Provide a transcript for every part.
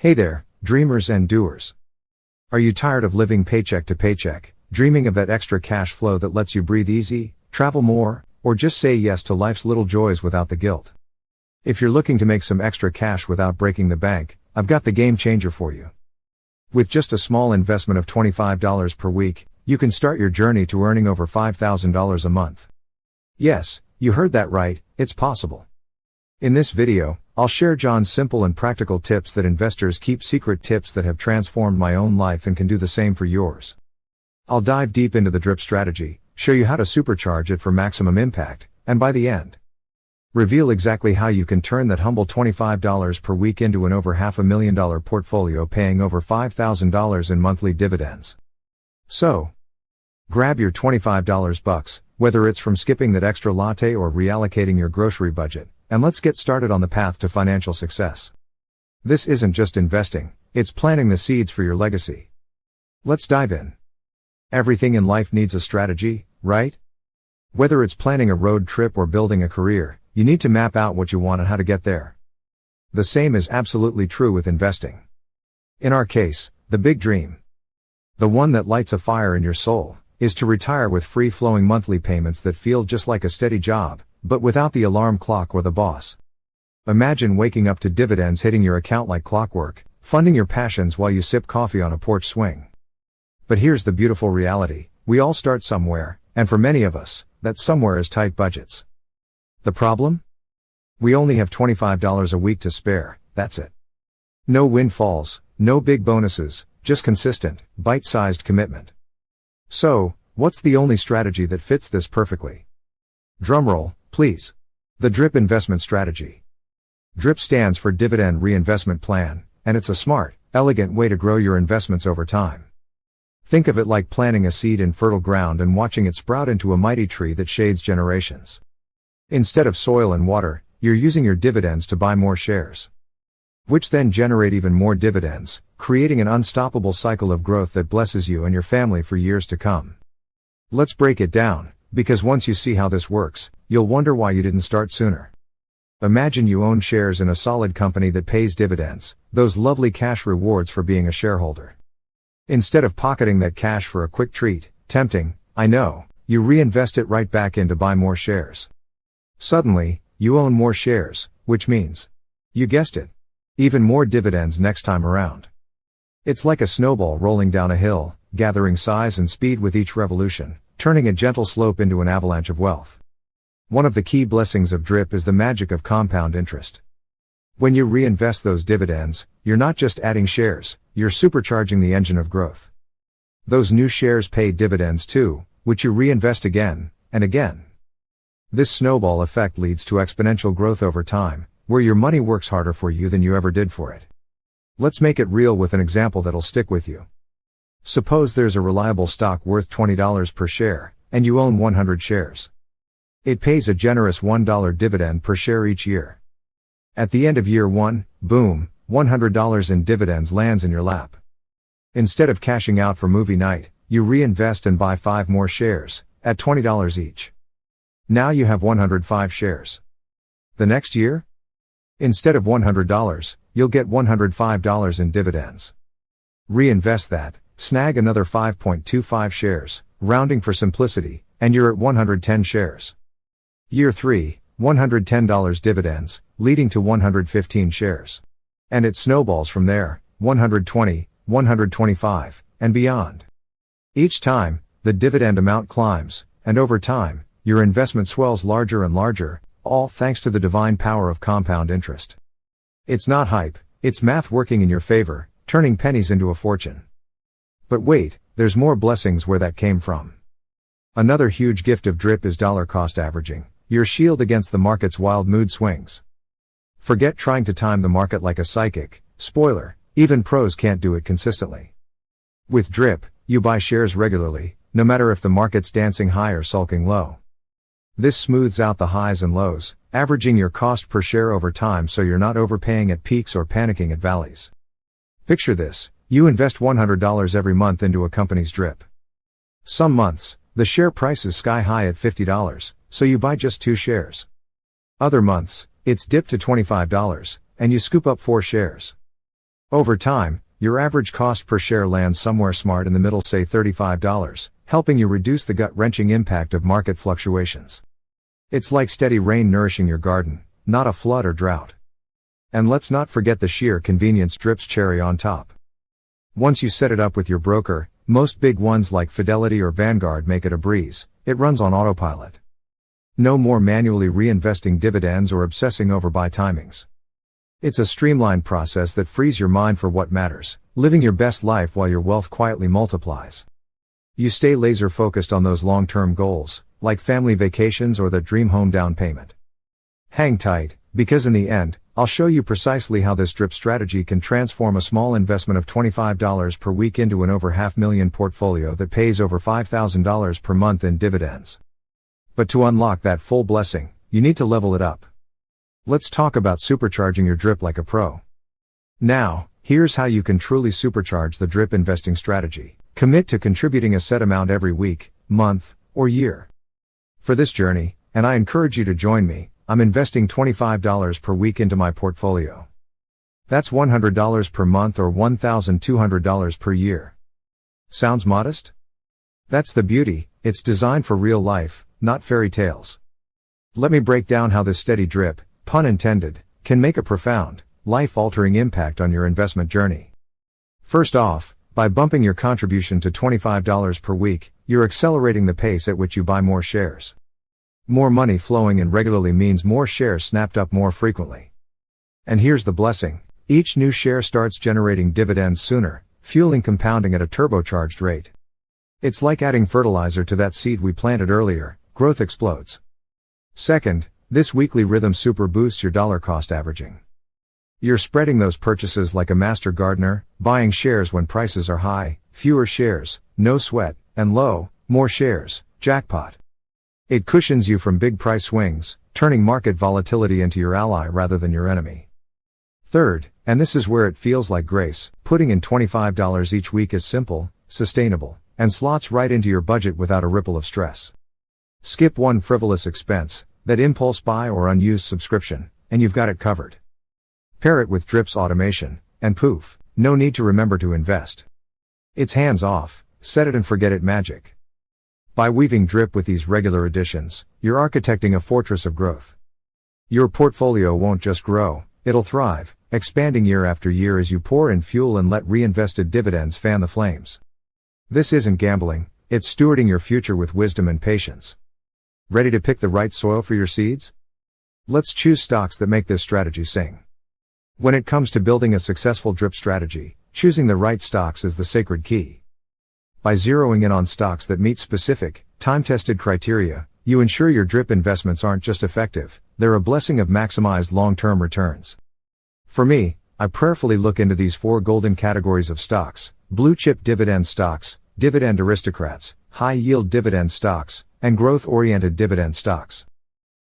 Hey there, dreamers and doers. Are you tired of living paycheck to paycheck, dreaming of that extra cash flow that lets you breathe easy, travel more, or just say yes to life's little joys without the guilt? If you're looking to make some extra cash without breaking the bank, I've got the game changer for you. With just a small investment of $25 per week, you can start your journey to earning over $5,000 a month. Yes, you heard that right, it's possible. In this video, I'll share John's simple and practical tips that investors keep secret, tips that have transformed my own life and can do the same for yours. I'll dive deep into the DRIP strategy, show you how to supercharge it for maximum impact, and by the end, reveal exactly how you can turn that humble $25 per week into an over $500,000 portfolio paying over $5,000 in monthly dividends. So, grab your $25 bucks, whether it's from skipping that extra latte or reallocating your grocery budget, and let's get started on the path to financial success. This isn't just investing, it's planting the seeds for your legacy. Let's dive in. Everything in life needs a strategy, right? Whether it's planning a road trip or building a career, you need to map out what you want and how to get there. The same is absolutely true with investing. In our case, the big dream, the one that lights a fire in your soul, is to retire with free-flowing monthly payments that feel just like a steady job, but without the alarm clock or the boss. Imagine waking up to dividends hitting your account like clockwork, funding your passions while you sip coffee on a porch swing. But here's the beautiful reality: we all start somewhere, and for many of us, that somewhere is tight budgets. The problem? We only have $25 a week to spare, that's it. No windfalls, no big bonuses, just consistent, bite-sized commitment. So, what's the only strategy that fits this perfectly? Drumroll, please. The DRIP investment strategy. DRIP stands for Dividend Reinvestment Plan, and it's a smart, elegant way to grow your investments over time. Think of it like planting a seed in fertile ground and watching it sprout into a mighty tree that shades generations. Instead of soil and water, you're using your dividends to buy more shares, which then generate even more dividends, creating an unstoppable cycle of growth that blesses you and your family for years to come. Let's break it down, because once you see how this works, you'll wonder why you didn't start sooner. Imagine you own shares in a solid company that pays dividends, those lovely cash rewards for being a shareholder. Instead of pocketing that cash for a quick treat, tempting, I know, you reinvest it right back in to buy more shares. Suddenly, you own more shares, which means, you guessed it, even more dividends next time around. It's like a snowball rolling down a hill, gathering size and speed with each revolution, turning a gentle slope into an avalanche of wealth. One of the key blessings of DRIP is the magic of compound interest. When you reinvest those dividends, you're not just adding shares, you're supercharging the engine of growth. Those new shares pay dividends too, which you reinvest again, and again. This snowball effect leads to exponential growth over time, where your money works harder for you than you ever did for it. Let's make it real with an example that'll stick with you. Suppose there's a reliable stock worth $20 per share, and you own 100 shares. It pays a generous $1 dividend per share each year. At the end of year one, boom, $100 in dividends lands in your lap. Instead of cashing out for movie night, you reinvest and buy 5 more shares, at $20 each. Now you have 105 shares. The next year? Instead of $100, you'll get $105 in dividends. Reinvest that, snag another 5.25 shares, rounding for simplicity, and you're at 110 shares. Year 3, $110 dividends, leading to 115 shares. And it snowballs from there, 120, 125, and beyond. Each time, the dividend amount climbs, and over time, your investment swells larger and larger, all thanks to the divine power of compound interest. It's not hype, it's math working in your favor, turning pennies into a fortune. But wait, there's more blessings where that came from. Another huge gift of DRIP is dollar cost averaging, your shield against the market's wild mood swings. Forget trying to time the market like a psychic. Spoiler, even pros can't do it consistently. With DRIP, you buy shares regularly, no matter if the market's dancing high or sulking low. This smooths out the highs and lows, averaging your cost per share over time so you're not overpaying at peaks or panicking at valleys. Picture this: you invest $100 every month into a company's DRIP. Some months, the share price is sky high at $50, so you buy just 2 shares. Other months, it's dipped to $25, and you scoop up 4 shares. Over time, your average cost per share lands somewhere smart in the middle, say $35, helping you reduce the gut-wrenching impact of market fluctuations. It's like steady rain nourishing your garden, not a flood or drought. And let's not forget the sheer convenience DRIP's cherry on top. Once you set it up with your broker, most big ones like Fidelity or Vanguard make it a breeze. It runs on autopilot. No more manually reinvesting dividends or obsessing over buy timings. It's a streamlined process that frees your mind for what matters, living your best life while your wealth quietly multiplies. You stay laser focused on those long-term goals, like family vacations or that dream home down payment. Hang tight, because in the end, I'll show you precisely how this DRIP strategy can transform a small investment of $25 per week into an over $500,000 portfolio that pays over $5,000 per month in dividends. But to unlock that full blessing, you need to level it up. Let's talk about supercharging your DRIP like a pro. Now, here's how you can truly supercharge the DRIP investing strategy. Commit to contributing a set amount every week, month, or year. For this journey, and I encourage you to join me, I'm investing $25 per week into my portfolio. That's $100 per month or $1,200 per year. Sounds modest? That's the beauty, it's designed for real life, not fairy tales. Let me break down how this steady drip, pun intended, can make a profound, life-altering impact on your investment journey. First off, by bumping your contribution to $25 per week, you're accelerating the pace at which you buy more shares. More money flowing in regularly means more shares snapped up more frequently. And here's the blessing. Each new share starts generating dividends sooner, fueling compounding at a turbocharged rate. It's like adding fertilizer to that seed we planted earlier, growth explodes. Second, this weekly rhythm super boosts your dollar cost averaging. You're spreading those purchases like a master gardener, buying shares when prices are high, fewer shares, no sweat, and low, more shares, jackpot. It cushions you from big price swings, turning market volatility into your ally rather than your enemy. Third, and this is where it feels like grace, putting in $25 each week is simple, sustainable, and slots right into your budget without a ripple of stress. Skip one frivolous expense, that impulse buy or unused subscription, and you've got it covered. Pair it with DRIP's automation, and poof, no need to remember to invest. It's hands off, set it and forget it magic. By weaving DRIP with these regular additions, you're architecting a fortress of growth. Your portfolio won't just grow, it'll thrive, expanding year after year as you pour in fuel and let reinvested dividends fan the flames. This isn't gambling, it's stewarding your future with wisdom and patience. Ready to pick the right soil for your seeds? Let's choose stocks that make this strategy sing. When it comes to building a successful DRIP strategy, choosing the right stocks is the sacred key. By zeroing in on stocks that meet specific, time-tested criteria, you ensure your DRIP investments aren't just effective, they're a blessing of maximized long-term returns. For me, I prayerfully look into these four golden categories of stocks: blue-chip dividend stocks, dividend aristocrats, high-yield dividend stocks, and growth-oriented dividend stocks.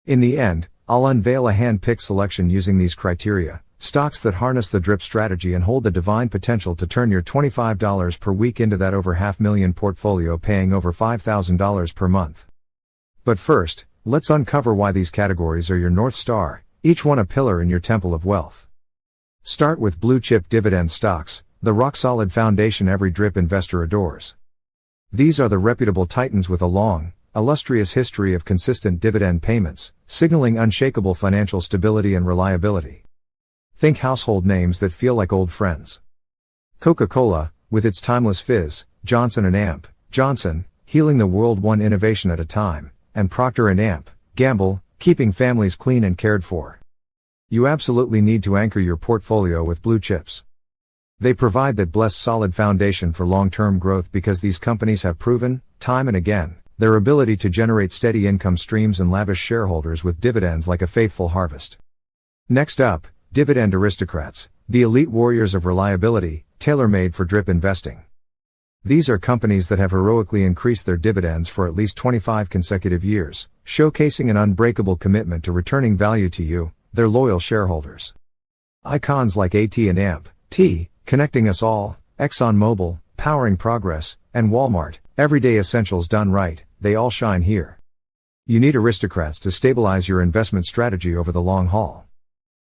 In the end, I'll unveil a hand-picked selection using these criteria. Stocks that harness the DRIP strategy and hold the divine potential to turn your $25 per week into that over $500,000 portfolio paying over $5,000 per month. But first, let's uncover why these categories are your North Star, each one a pillar in your temple of wealth. Start with blue-chip dividend stocks, the rock-solid foundation every DRIP investor adores. These are the reputable titans with a long, illustrious history of consistent dividend payments, signaling unshakable financial stability and reliability. Think household names that feel like old friends. Coca-Cola, with its timeless fizz, Johnson & Amp, Johnson, healing the world one innovation at a time, and Procter & Amp, Gamble, keeping families clean and cared for. You absolutely need to anchor your portfolio with blue chips. They provide that blessed solid foundation for long-term growth because these companies have proven, time and again, their ability to generate steady income streams and lavish shareholders with dividends like a faithful harvest. Next up, dividend aristocrats, the elite warriors of reliability, tailor-made for DRIP investing. These are companies that have heroically increased their dividends for at least 25 consecutive years, showcasing an unbreakable commitment to returning value to you, their loyal shareholders. Icons like AT&T, connecting us all, ExxonMobil, powering progress, and Walmart, everyday essentials done right, they all shine here. You need aristocrats to stabilize your investment strategy over the long haul.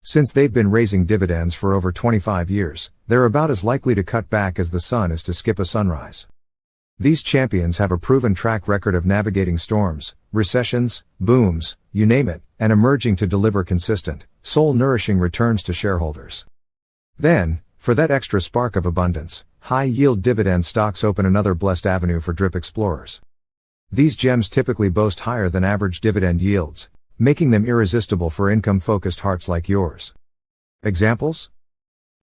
Since they've been raising dividends for over 25 years, they're about as likely to cut back as the sun is to skip a sunrise. These champions have a proven track record of navigating storms, recessions, booms, you name it, and emerging to deliver consistent, soul-nourishing returns to shareholders. Then, for that extra spark of abundance, high-yield dividend stocks open another blessed avenue for DRIP explorers. These gems typically boast higher than average dividend yields, making them irresistible for income-focused hearts like yours. Examples?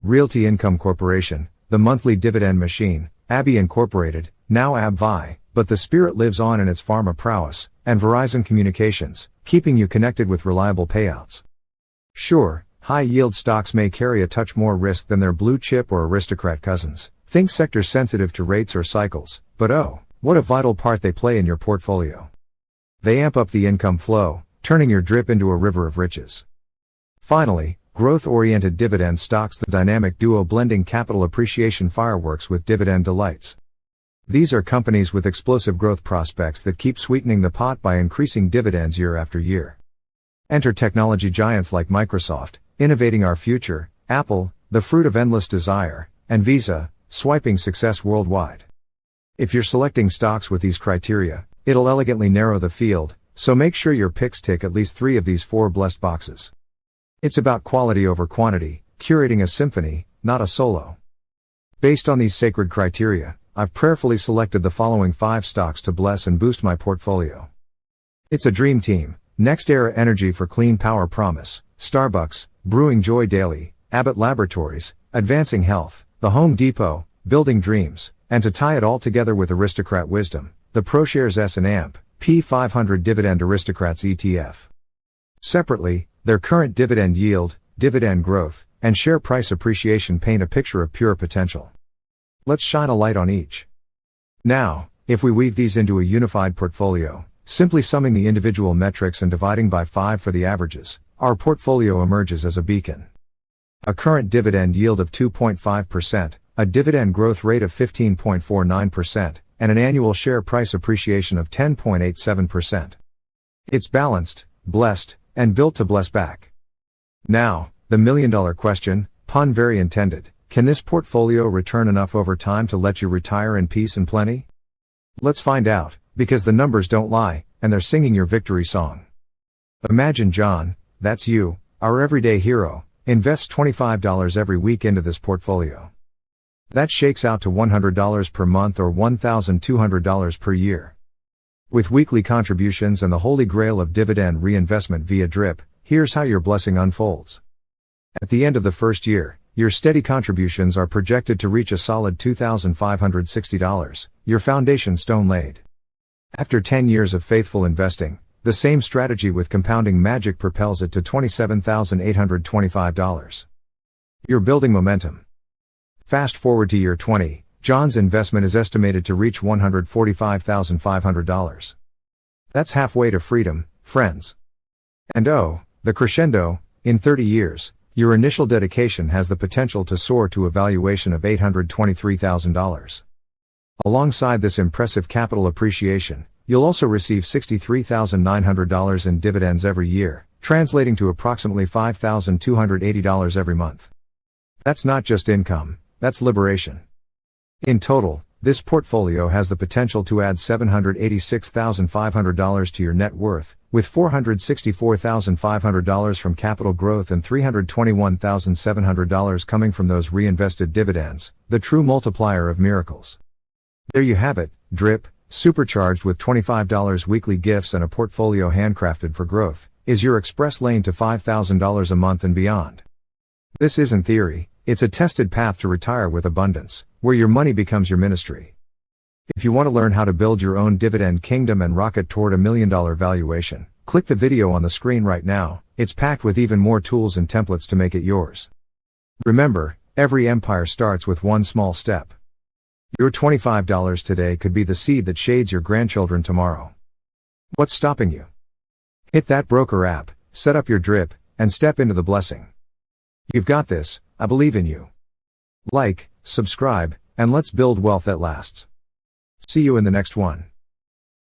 Realty Income Corporation, the monthly dividend machine, Abby Incorporated, now AbbVie, but the spirit lives on in its pharma prowess, and Verizon Communications, keeping you connected with reliable payouts. Sure, high-yield stocks may carry a touch more risk than their blue-chip or aristocrat cousins. Think sectors sensitive to rates or cycles, but oh, what a vital part they play in your portfolio. They amp up the income flow, turning your DRIP into a river of riches. Finally, growth-oriented dividend stocks, the dynamic duo blending capital appreciation fireworks with dividend delights. These are companies with explosive growth prospects that keep sweetening the pot by increasing dividends year after year. Enter technology giants like Microsoft, innovating our future, Apple, the fruit of endless desire, and Visa, swiping success worldwide. If you're selecting stocks with these criteria, it'll elegantly narrow the field, so make sure your picks tick at least 3 of these 4 blessed boxes. It's about quality over quantity, curating a symphony, not a solo. Based on these sacred criteria, I've prayerfully selected the following 5 stocks to bless and boost my portfolio. It's a dream team: NextEra Energy for clean power promise, Starbucks, brewing joy daily, Abbott Laboratories, advancing health, The Home Depot, building dreams, and to tie it all together with aristocrat wisdom, the ProShares S&P 500 Dividend Aristocrats ETF. Separately, their current dividend yield, dividend growth, and share price appreciation paint a picture of pure potential. Let's shine a light on each. Now, if we weave these into a unified portfolio, simply summing the individual metrics and dividing by 5 for the averages, our portfolio emerges as a beacon. A current dividend yield of 2.5%, a dividend growth rate of 15.49%, and an annual share price appreciation of 10.87%. It's balanced, blessed, and built to bless back. Now, the million-dollar question, pun very intended: can this portfolio return enough over time to let you retire in peace and plenty? Let's find out, because the numbers don't lie, and they're singing your victory song. Imagine John, that's you, our everyday hero, invests $25 every week into this portfolio. That shakes out to $100 per month or $1,200 per year. With weekly contributions and the holy grail of dividend reinvestment via DRIP, here's how your blessing unfolds. At the end of the first year, your steady contributions are projected to reach a solid $2,560, your foundation stone laid. After 10 years of faithful investing, the same strategy with compounding magic propels it to $27,825. You're building momentum. Fast forward to year 20, John's investment is estimated to reach $145,500. That's halfway to freedom, friends. And oh, the crescendo: in 30 years, your initial dedication has the potential to soar to a valuation of $823,000. Alongside this impressive capital appreciation, you'll also receive $63,900 in dividends every year, translating to approximately $5,280 every month. That's not just income, that's liberation. In total, this portfolio has the potential to add $786,500 to your net worth, with $464,500 from capital growth and $321,700 coming from those reinvested dividends, the true multiplier of miracles. There you have it, DRIP, supercharged with $25 weekly gifts and a portfolio handcrafted for growth, is your express lane to $5,000 a month and beyond. This isn't theory, it's a tested path to retire with abundance, where your money becomes your ministry. If you want to learn how to build your own dividend kingdom and rocket toward $1 million valuation, click the video on the screen right now. It's packed with even more tools and templates to make it yours. Remember, every empire starts with one small step. Your $25 today could be the seed that shades your grandchildren tomorrow. What's stopping you? Hit that broker app, set up your DRIP, and step into the blessing. You've got this, I believe in you. Like, subscribe, and let's build wealth that lasts. See you in the next one.